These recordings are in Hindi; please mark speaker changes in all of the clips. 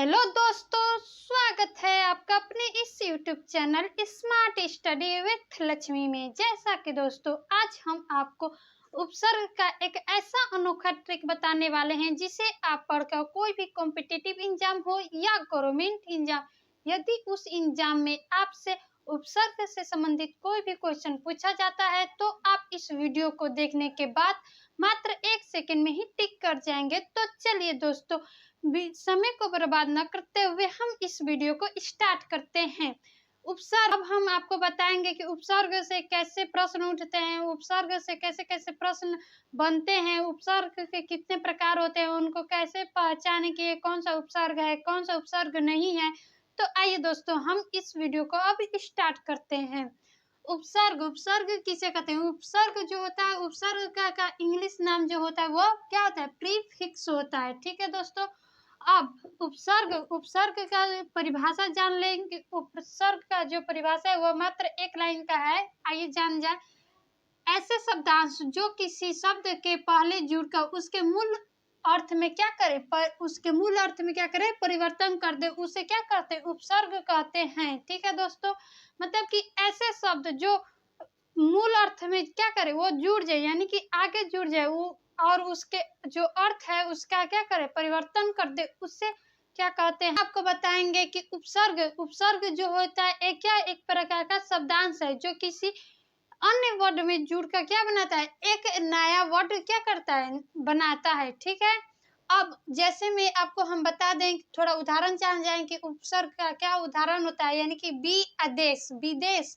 Speaker 1: हेलो दोस्तों, स्वागत है आपका अपने इस YouTube channel smart study with Lakshmi में। जैसा कि दोस्तों आज हम आपको उपसर्ग का एक ऐसा अनोखा ट्रिक बताने वाले हैं जिसे आप पढ़कर कोई भी कॉम्पिटिटिव एग्जाम हो या गवर्नमेंट एग्जाम, यदि उस एग्जाम में आपसे उपसर्ग से संबंधित कोई भी क्वेश्चन पूछा जाता है तो आप इस वीडियो को देखने के बाद मात्र 1 सेकंड में ही टिक कर जाएंगे। तो चलिए दोस्तों, समय को बर्बाद न करते हुए हम इस वीडियो को स्टार्ट करते हैं। उपसर्ग, अब हम आपको बताएंगे कि उपसर्ग से कैसे प्रश्न उठते हैं, उपसर्ग से कैसे कैसे प्रश्न बनते हैं, उपसर्ग के कितने प्रकार होते हैं, उनको कैसे पहचाने कि कौन सा उपसर्ग है कौन सा उपसर्ग नहीं है। तो आइए दोस्तों, हम इस वीडियो को अब स्टार्ट करते हैं। उपसर्ग, उपसर्ग किसे कहते हैं? उपसर्ग जो होता है, उपसर्ग का इंग्लिश नाम जो होता है वो क्या होता है? प्रीफिक्स होता है। ठीक है दोस्तों, अब उपसर्ग का परिभाषा जान लेंगे। उपसर्ग का जो परिभाषा है वो मात्र 1 लाइन का है, आइए जान जाए। ऐसे शब्दांश जो किसी शब्द के पहले जुड़कर उसके मूल अर्थ में क्या करे, उसके मूल अर्थ में क्या करे, परिवर्तन कर दे, उसे क्या कहते हैं? उपसर्ग कहते हैं। ठीक है दोस्तों, मतलब कि ऐसे शब्द जो मूल अर्थ में क्या करे, वो जुड़ जाए, यानी कि आगे जुड़ जाए वो, और उसके जो अर्थ है उसका क्या करे, परिवर्तन कर दे, उससे क्या कहते हैं? आपको बताएंगे कि उपसर्ग जो होता है एक प्रकार का शब्दांश है जो किसी अन्य वर्ड में जुड़कर क्या बनाता है, एक नया वर्ड क्या करता है, बनाता है। ठीक है, अब जैसे में आपको हम बता दें, थोड़ा उदाहरण जान जाए कि उपसर्ग का क्या उदाहरण होता है। यानी कि बी आदेश, विदेश,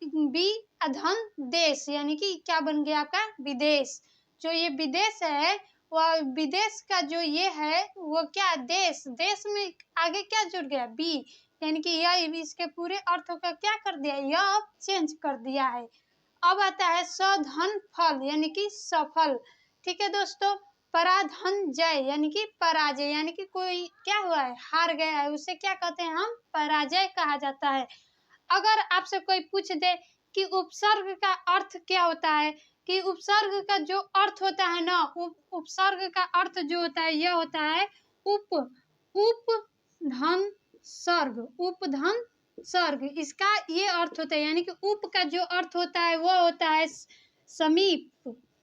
Speaker 1: बी अधन देश, यानी कि क्या बन गया आपका? विदेश। जो ये विदेश है वह विदेश का जो ये है वो क्या, देश, देश में आगे क्या जुड़ गया? बी, यानी कि यह इसके पूरे अर्थों का क्या कर दिया, यह चेंज कर दिया है। अब आता है सधन फल, यानी कि सफल। ठीक है दोस्तों, पराधन जय, यानी कि पराजय, यानी कि कोई क्या हुआ है, हार गया है, उसे क्या कहते हैं हम? पराजय कहा जाता है। अगर आपसे कोई पूछ दे कि उपसर्ग का अर्थ क्या होता है, कि उपसर्ग का जो अर्थ होता है ना, उपसर्ग का अर्थ जो होता है यह होता है उप धन सर्ग, उपधन सर्ग, इसका ये अर्थ होता है। यानी कि उप का जो अर्थ होता है वो होता है समीप,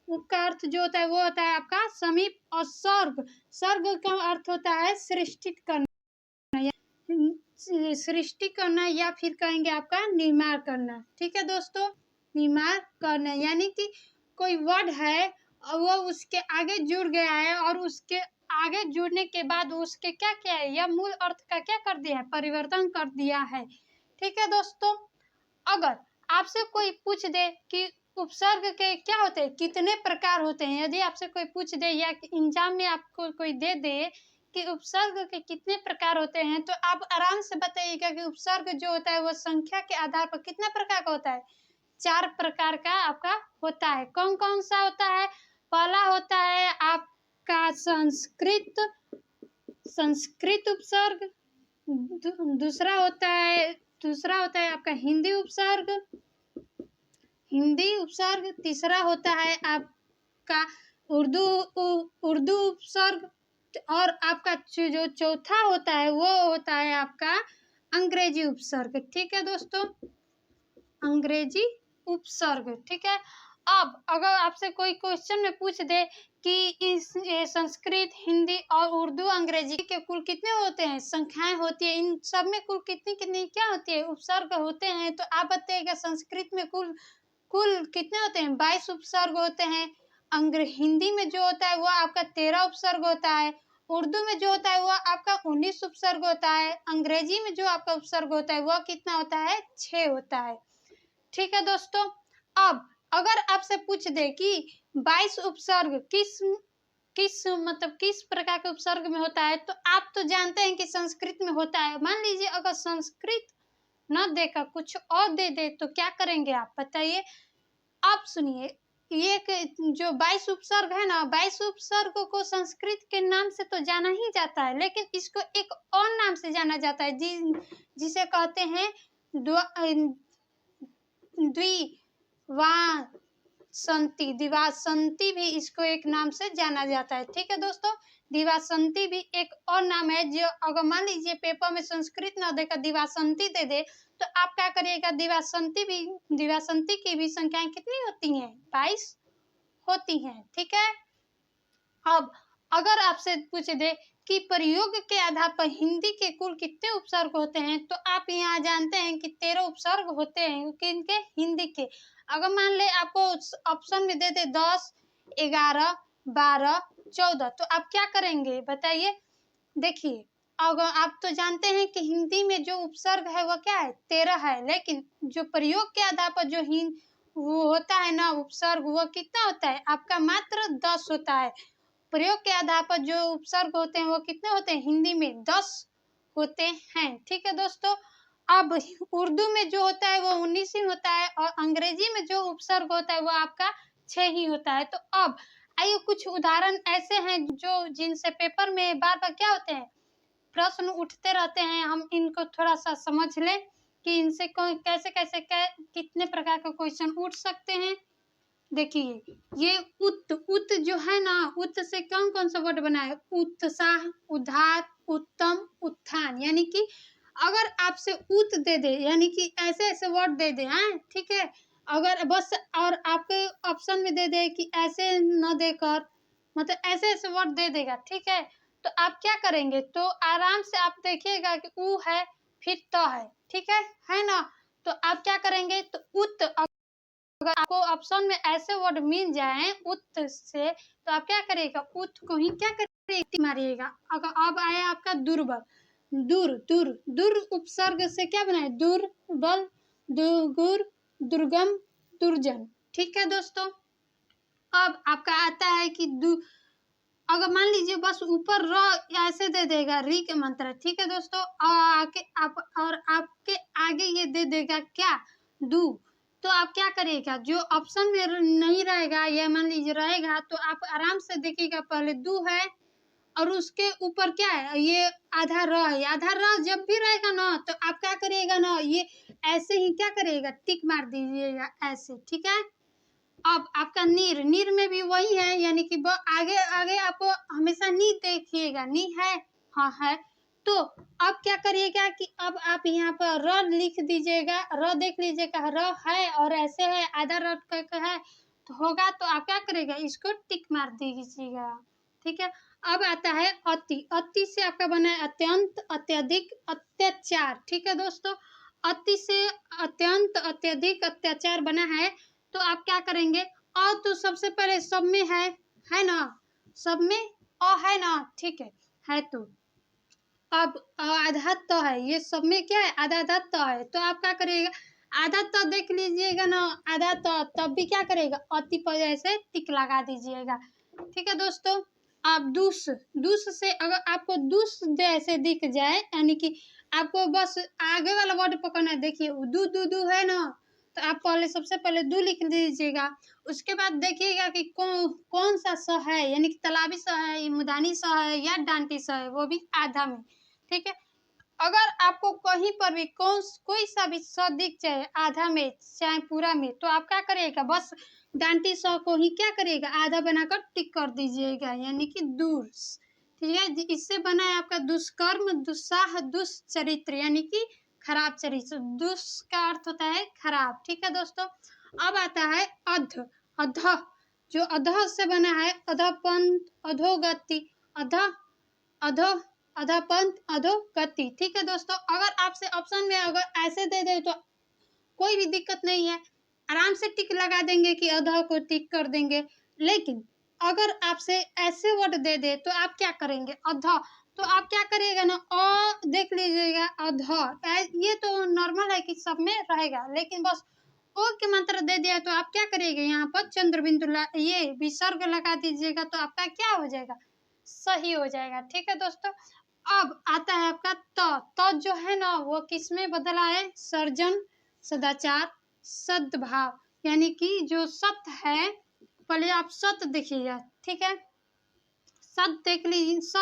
Speaker 1: उप का अर्थ जो होता है वो होता है आपका समीप, और सर्ग का अर्थ होता है सृष्टि करना, सृष्टि करना, या फिर कहेंगे आपका निर्माण करना। ठीक है दोस्तों, निर्माण करना, यानी कि कोई वर्ड है और वो उसके आगे जुड़ गया है, और उसके आगे जुड़ने के बाद उसके क्या किया है, या मूल अर्थ का क्या कर दिया है, परिवर्तन कर दिया है। ठीक है दोस्तों, अगर आपसे कोई पूछ दे कि उपसर्ग के क्या होते हैं, कितने प्रकार होते हैं, यदि आपसे कोई पूछ दे या एग्जाम में आपको कोई दे दे कि उपसर्ग के कितने प्रकार होते हैं, तो आप आराम से बताइएगा कि उपसर्ग जो होता है वो संख्या के आधार पर कितने प्रकार का होता है? 4 प्रकार का आपका होता है। कौन कौन सा होता है? पहला होता है आपका संस्कृत उपसर्ग, दूसरा होता है आपका हिंदी उपसर्ग, तीसरा होता है आपका उर्दू उपसर्ग, और आपका जो चौथा होता है वो होता है आपका अंग्रेजी उपसर्ग। ठीक है दोस्तों, अंग्रेजी उपसर्ग। ठीक है, अब अगर आपसे कोई क्वेश्चन में पूछ दे कि इस संस्कृत, हिंदी और उर्दू, अंग्रेजी के कुल कितने होते हैं, संख्याएं होती है, इन सब में कुल कितनी कितनी क्या होती है, उपसर्ग होते हैं, तो आप बताइएगा संस्कृत में कुल कितने होते हैं? 22 उपसर्ग होते हैं। हिंदी में जो होता है वो आपका 13 उपसर्ग होता है, उर्दू में जो होता है वो आपका 19 उपसर्ग होता है, अंग्रेजी में जो आपका उपसर्ग होता है वो कितना होता है? 6 होता है। ठीक है दोस्तों, अब अगर आपसे पूछ दे कि 22 उपसर्ग किस प्रकार के उपसर्ग में होता है, तो आप तो जानते हैं कि संस्कृत में होता है। मान लीजिए अगर संस्कृत न देकर कुछ और दे दे तो क्या करेंगे आप, बताइए। आप सुनिए, ये जो 22 उपसर्ग है ना, 22 उपसर्ग को संस्कृत के नाम से तो जाना ही जाता है, लेकिन इसको एक और नाम से जाना जाता है जिसे कहते हैं द्विवासंति भी इसको एक नाम से जाना जाता है। ठीक है दोस्तों, दिवासंती भी एक और नाम है। जो अगर मान लीजिए पेपर में संस्कृत न देकर दिवासंती दे दे तो आप क्या करिएगा, दिवासंती की भी संख्याएं कितनी होती हैं, 22 होती हैं। ठीक है। अब अगर आपसे पूछ दे कि प्रयोग के आधार पर हिंदी के कुल कितने उपसर्ग होते हैं, तो आप यहाँ जानते हैं कि 13 उपसर्ग होते हैं किनके, हिंदी के। अगर मान ले आपको ऑप्शन में दे दे 10, 11, 12, 14, तो आप क्या करेंगे बताइए। देखिए अगर आप तो जानते हैं कि हिंदी में जो उपसर्ग है वह क्या है, 13 है, लेकिन जो प्रयोग के आधार पर जो वो होता है ना उपसर्ग, वह कितना होता है आपका, मात्र 10 होता है। प्रयोग के आधार पर जो उपसर्ग होते हैं वो कितने होते हैं, हिंदी में 10 होते हैं। ठीक है दोस्तों। अब उर्दू में जो होता है वो 19 ही होता है और अंग्रेजी में जो उपसर्ग होता है वो आपका 6 ही होता है। तो अब आइए कुछ उदाहरण ऐसे हैं जो जिनसे पेपर में बार बार क्या होते हैं, प्रश्न उठते रहते हैं। हम इनको थोड़ा सा समझ लें कि इनसे कैसे कैसे कितने प्रकार का क्वेश्चन उठ सकते हैं। देखिए ये उत जो है ना, उत से कौन कौन सा वर्ड बना है, उत्साह, उद्धार, उत्तम, उत्थान। यानी कि अगर आपसे उत दे दे यानी कि ऐसे ऐसे वर्ड दे दे हैं, ठीक है। अगर बस और आपके ऑप्शन में दे दे कि ऐसे न देकर, मतलब ऐसे ऐसे वर्ड दे देगा, ठीक है, तो आप क्या करेंगे, तो आराम से आप देखिएगा कि ऊ है फिर तो है, ठीक है ना। तो आप क्या करेंगे, तो उत अगर आपको ऑप्शन में ऐसे वर्ड मिल जाए उत से, तो आप क्या करेगा, उत को ही क्या करेगा, मारिएगा। अगर अब आया आपका दुर्बल, दूर उपसर्ग से क्या बनाए, दुर्बल, दुर्गुर, दुर्गम, दुर्जन। ठीक है दोस्तों। अब आपका आता है कि अगर मान लीजिए बस ऊपर र ऐसे दे देगा, री के मंत्र, ठीक है दोस्तों, और आपके आगे ये दे देगा क्या, दू, तो आप क्या करिएगा, जो ऑप्शन में नहीं रहेगा या मान लीजिए रहेगा तो आप आराम से देखिएगा, पहले दू है और उसके ऊपर क्या है, ये आधा र है। आधा र जब भी रहेगा ना तो आप क्या करिएगा ना, ये ऐसे ही क्या करिएगा, टिक मार दीजिएगा ऐसे। ठीक है। अब आपका नीर में भी वही है, यानी कि आगे आगे आपको हमेशा नी देखिएगा, नी है, हाँ है। तो अब क्या करिएगा कि अब आप यहाँ पर र लिख दीजिएगा, र देख लीजिएगा, र है और ऐसे है, आधा र का है तो होगा, तो आप क्या करेगा, इसको टिक मार दीजिएगा। ठीक है। अब आता है अति से आपका बना है अत्यंत, अत्यधिक, अत्याचार। ठीक है दोस्तों। अति से अत्यंत, अत्यधिक, अत्याचार बना है, तो आप क्या करेंगे, और तो सबसे पहले सब में है ना, सब में अ है ना, ठीक है तो अब आधा तो है, ये सब में क्या है, आधा आधा तो है, तो आप क्या करिएगा, आधा तो देख लीजिएगा ना, आधा तो तब भी क्या करेगा, अति पर ऐसे टिक लगा दीजिएगा। ठीक है दोस्तों। अब दूस से अगर आपको दूस जैसे दिख जाए, यानी कि आपको बस आगे वाला वर्ड पकड़ना है। देखिए दू है ना, तो आप पहले सबसे पहले दू लिख लीजिएगा। उसके बाद देखिएगा कि कौन सा स है, यानी कि तालाबी स है, मुदानी स है या डांटी स है, वो भी आधा में। ठीक है। अगर आपको कहीं पर भी कोई सा भी स दिख जाए आधा में चाहे पूरा में, तो आप क्या करिएगा, बस डांटी स को ही क्या करिएगा, आधा बनाकर टिक कर दीजिएगा, यानी कि दूर। ठीक है। इससे बना है आपका दुष्कर्म, दुस्साह, दुष्चरित्र, यानी कि खराब चरित्र। दुष् का अर्थ होता है खराब। ठीक है दोस्तों। अब आता है अध, जो अध से बना है अधपंथ, अधोगति, अधो अधपंथ, अधोगति। ठीक है दोस्तों। अगर आपसे ऑप्शन में अगर ऐसे दे दे तो कोई भी दिक्कत नहीं है, आराम से टिक लगा देंगे कि अध को टिक कर देंगे। लेकिन अगर आपसे ऐसे वर्ड दे दे तो आप क्या करेंगे, अध, तो आप क्या करिएगा ना, देख लीजिएगा, अध, ये तो नॉर्मल है कि सब में रहेगा, लेकिन बस ओ के मंत्र दे दिया तो आप क्या करिएगा, यहाँ पर चंद्र बिंदु ये विसर्ग लगा दीजिएगा, तो आपका क्या हो जाएगा, सही हो जाएगा। ठीक है दोस्तों। अब आता है आपका तो जो है ना वो किस में बदला है, सर्जन, सदाचार, सद्भाव, यानी कि जो सत्य है, पहले आप सत्य देखिएगा। ठीक है। सत्य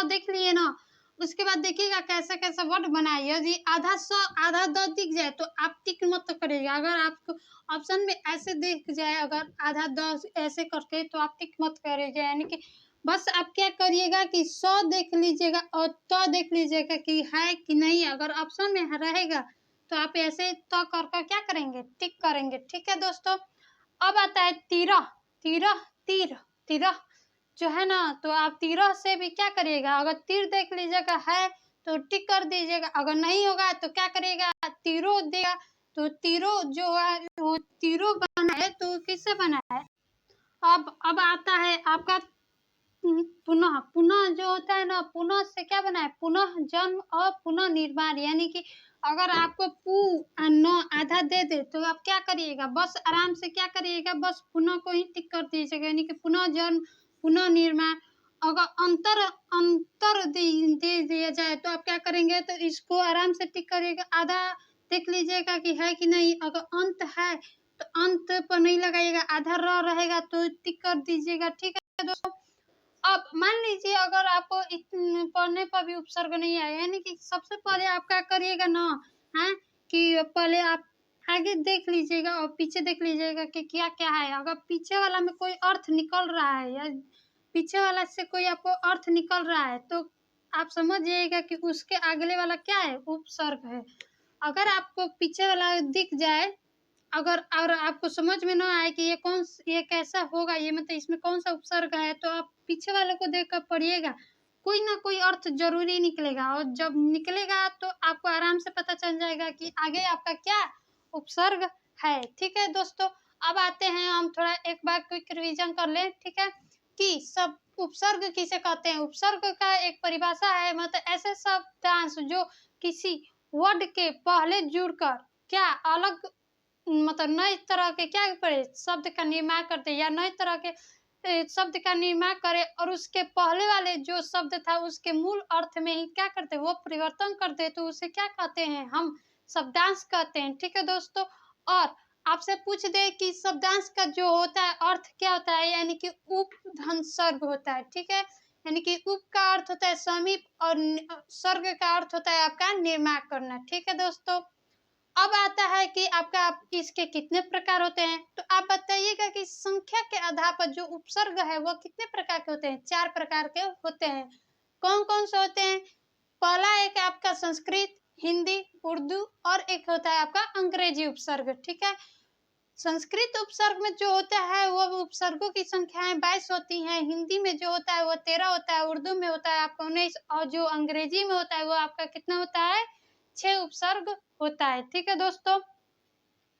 Speaker 1: देख लिए ना, उसके बाद देखिएगा कैसा कैसा वर्ड बनाए। यदि आधा स आधा द दिख जाए तो आप टिक मत करिएगा। अगर आपको ऑप्शन में ऐसे दिख जाए, अगर आधा द ऐसे करके, तो आप टिक मत करिएगा, यानी कि बस आप क्या करिएगा कि 100 देख लीजिएगा और तो देख लीजिएगा कि है कि नहीं। अगर ऑप्शन में रहेगा तो आप ऐसे तो कर क्या करेंगे, टिक करेंगे। ठीक है दोस्तों। अब आता है तिरह। तिरह तीर तिरह जो है ना, तो आप तिरह से भी क्या करिएगा, अगर तीर देख लीजिएगा है तो टिक कर दीजिएगा, अगर नहीं होगा तो क्या करिएगा, तीरो देगा। तो तीरो जो है वो तीरो बना है तो किससे बना है। अब आता है आपका पुनः। पुनः जो होता है ना, पुनः से क्या बना है, पुनः जन्म और पुनः निर्माण। यानी कि अगर आपको पू न आधा दे दे तो आप क्या करिएगा, बस आराम से क्या करिएगा, बस पुनः को ही टिक कर दीजिएगा। यानी कि पुनः जन्म पुनः निर्माण। अगर अंतर अंतर दे दिया जाए तो आप क्या करेंगे, तो इसको आराम से टिक करिएगा। आधा देख लीजिएगा कि है कि नहीं। अगर अंत है तो अंत पर नहीं लगाइएगा, आधा र रहेगा तो टिक कर दीजिएगा। ठीक है दोस्तों। अब मान लीजिए अगर आपको पढ़ने पर भी उपसर्ग नहीं आया, यानी कि सबसे पहले आप क्या करिएगा ना, है कि पहले आप आगे देख लीजिएगा और पीछे देख लीजिएगा कि क्या क्या है। अगर पीछे वाला में कोई अर्थ निकल रहा है या पीछे वाला से कोई आपको अर्थ निकल रहा है तो आप समझ जाइएगा कि उसके अगले वाला क्या है, उपसर्ग है। अगर आपको पीछे वाला दिख जाए, अगर और आपको समझ में ना आए कि ये कैसा होगा, ये मतलब इसमें कौन सा उपसर्ग है, तो आप पीछे वाले को देख कर पढ़िएगा, कोई ना कोई अर्थ जरूरी निकलेगा। और जब निकलेगा तो आपको आराम से पता चल जाएगा कि आगे आपका क्या उपसर्ग है। ठीक है दोस्तों। अब आते हैं हम थोड़ा एक बार क्विक रिवीजन कर लें। ठीक है कि सब उपसर्ग किसे कहते हैं। उपसर्ग का एक परिभाषा है, मतलब ऐसे शब्दांश जो किसी वर्ड के पहले जुड़कर क्या अलग, मतलब नए तरह के क्या करे, शब्द का निर्माण करते या नए तरह के शब्द का निर्माण करे, और उसके पहले वाले जो शब्द था उसके मूल अर्थ में ही क्या करते, वो परिवर्तन करते, तो उसे क्या कहते हैं, हम शब्दांश कहते हैं। ठीक है दोस्तों। और आपसे पूछ दे कि शब्दांश का जो होता है अर्थ क्या होता है, यानी कि उपधन सर्ग होता है। ठीक है। यानी कि उप का अर्थ होता है समीप और सर्ग का अर्थ होता है आपका निर्माण करना। ठीक है दोस्तों। अब आता है कि आपका इसके कितने प्रकार होते हैं, तो आप बताइएगा कि संख्या के आधार पर जो उपसर्ग है वो कितने प्रकार के होते हैं। 4 प्रकार के होते हैं। कौन कौन से होते हैं। पहला एक आपका संस्कृत, हिंदी, उर्दू, और एक होता है आपका अंग्रेजी उपसर्ग। ठीक है। संस्कृत उपसर्ग में जो होता है वो उपसर्गों की संख्याएं 22 होती हैं। हिंदी में जो होता है वो 13 होता है। उर्दू में होता है आपका 19, और जो अंग्रेजी में होता है वो आपका कितना होता है, 6 उपसर्ग होता है। ठीक है दोस्तों।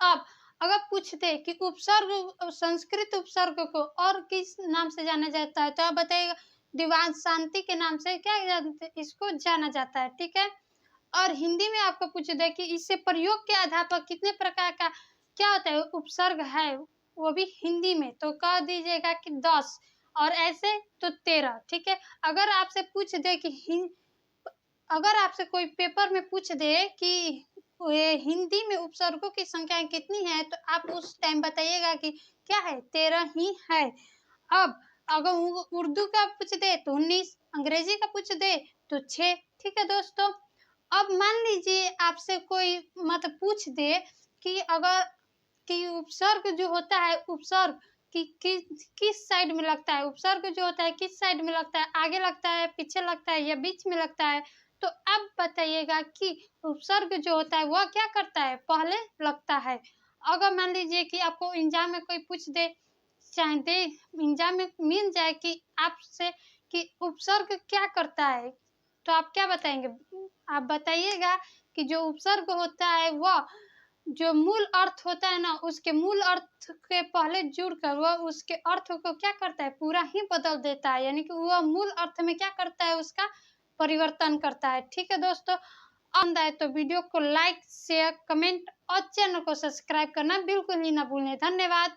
Speaker 1: अब अगर पूछते कि उपसर्ग, संस्कृत उपसर्ग को और किस नाम से जाना जाता है, तो आप बताइएगा दीवान शांति के नाम से क्या जानते, इसको जाना जाता है। ठीक है। और हिंदी में आपको पूछ दे कि इससे प्रयोग के आधार पर कितने प्रकार का क्या होता है उपसर्ग है, वो भी हिंदी में, तो कह दीजिएगा कि 10, और ऐसे तो 13। ठीक है। अगर आपसे पूछ दे कि अगर आपसे कोई पेपर में पूछ दे कि ये हिंदी में उपसर्गों की संख्या कितनी है, तो आप उस टाइम बताइएगा कि क्या है, 13 ही है। अब अगर उर्दू का पूछ दे तो 19, अंग्रेजी का पूछ दे तो 6। ठीक है दोस्तों। अब मान लीजिए आपसे कोई मतलब पूछ दे कि अगर कि उपसर्ग जो होता है, उपसर्ग किस साइड में लगता है, उपसर्ग जो होता है किस साइड में लगता है, आगे लगता है, पीछे लगता है या बीच में लगता है, तो अब बताइएगा कि उपसर्ग जो होता है वह क्या करता है, पहले लगता है। अगर मान लीजिए कि आपको एग्जाम में कोई पूछ दे, चाहे दे एग्जाम में मिल जाए कि आपसे कि उपसर्ग क्या करता है, तो आप क्या बताएंगे, आप बताइएगा कि जो उपसर्ग होता है वह जो मूल अर्थ होता है ना, उसके मूल अर्थ के पहले जुड़कर वह उसके अर्थ को क्या करता है, पूरा ही बदल देता है। यानी कि वह मूल अर्थ में क्या करता है, उसका परिवर्तन करता है। ठीक है दोस्तों। पसंद आए तो वीडियो को लाइक, शेयर, कमेंट और चैनल को सब्सक्राइब करना बिल्कुल ही ना भूलें। धन्यवाद।